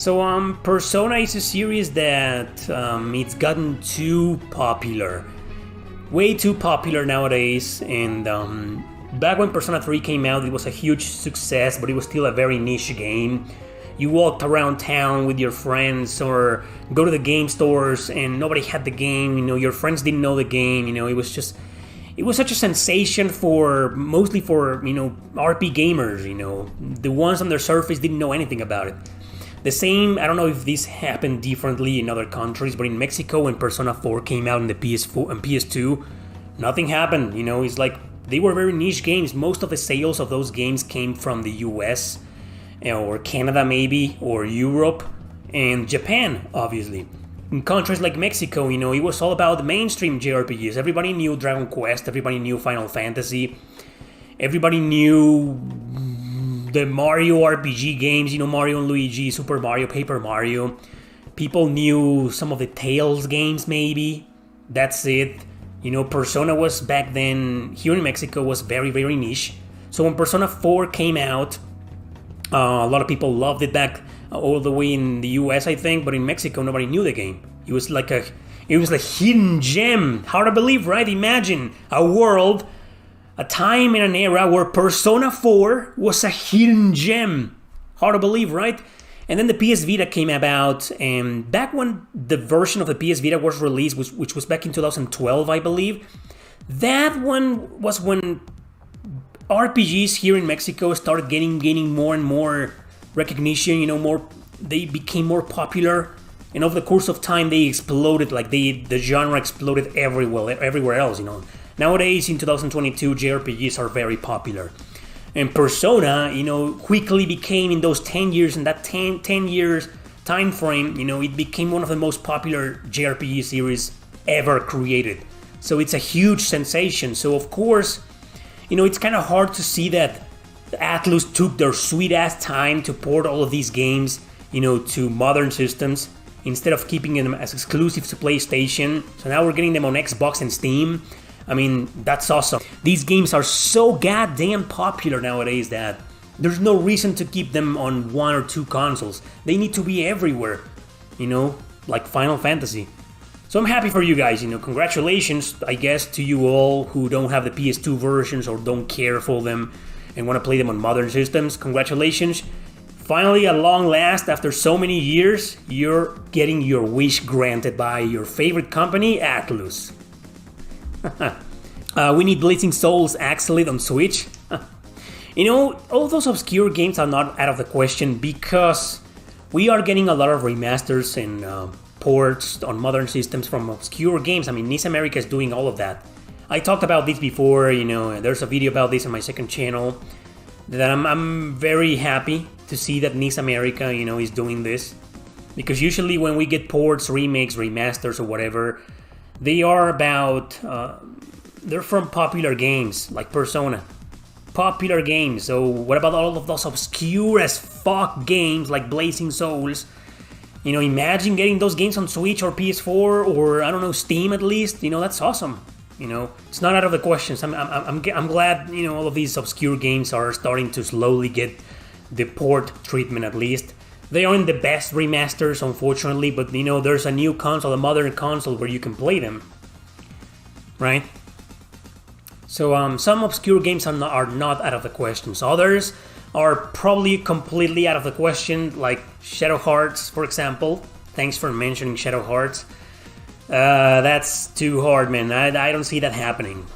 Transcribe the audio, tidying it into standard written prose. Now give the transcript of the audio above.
Persona is a series that it's gotten too popular. Way too popular nowadays, and back when Persona 3 came out, it was a huge success, but it was still a very niche game. You walked around town with your friends or go to the game stores and nobody had the game, your friends didn't know the game, it was such a sensation mostly for RP gamers, the ones on their surface didn't know anything about it. The same, I don't know if this happened differently in other countries, but in Mexico when Persona 4 came out in the PS4 and PS2, nothing happened, it's like they were very niche games. Most of the sales of those games came from the US, or Canada maybe, or Europe, and Japan, obviously. In countries like Mexico, it was all about mainstream JRPGs. Everybody knew Dragon Quest, everybody knew Final Fantasy, everybody knew the Mario RPG games, Mario and Luigi, Super Mario, Paper Mario. People knew some of the Tales games maybe. That's it. Persona was back then, here in Mexico, was very, very niche. So when Persona 4 came out, a lot of people loved it back all the way in the US, I think, but in Mexico, nobody knew the game. It was like a hidden gem. Hard to believe, right? Imagine a world, a time in an era where Persona 4 was a hidden gem. Hard to believe, right? And then the PS Vita came about, and back when the version of the PS Vita was released, which was back in 2012, I believe, that one was when RPGs here in Mexico started gaining more and more recognition, they became more popular, and over the course of time they exploded, like the genre exploded everywhere else, Nowadays in 2022 JRPGs are very popular. And Persona, quickly became, in those 10 years, in that 10 years time frame, it became one of the most popular JRPG series ever created. So it's a huge sensation. So of course, it's kind of hard to see that Atlus took their sweet ass time to port all of these games, to modern systems instead of keeping them as exclusive to PlayStation. So now we're getting them on Xbox and Steam. I mean, that's awesome. These games are so goddamn popular nowadays that there's no reason to keep them on one or two consoles. They need to be everywhere, like Final Fantasy. So I'm happy for you guys, congratulations, I guess, to you all who don't have the PS2 versions or don't care for them and want to play them on modern systems. Congratulations. Finally, at long last, after so many years, you're getting your wish granted by your favorite company, Atlus. We need Blazing Souls Axelid on Switch. All those obscure games are not out of the question because we are getting a lot of remasters and ports on modern systems from obscure games. I mean, NIS America is doing all of that. I talked about this before, there's a video about this on my second channel. That I'm very happy to see that NIS America, is doing this. Because usually when we get ports, remakes, remasters, or whatever, they are about, they're from popular games, like Persona. Popular games. So what about all of those obscure as fuck games like Blazing Souls? Imagine getting those games on Switch or PS4 or, I don't know, Steam at least. That's awesome. It's not out of the questions. I'm glad, all of these obscure games are starting to slowly get the port treatment at least. They aren't the best remasters, unfortunately, but there's a new console, a modern console where you can play them, right? So some obscure games are not out of the questions. Others are probably completely out of the question, like Shadow Hearts, for example. Thanks for mentioning Shadow Hearts. That's too hard, man. I don't see that happening.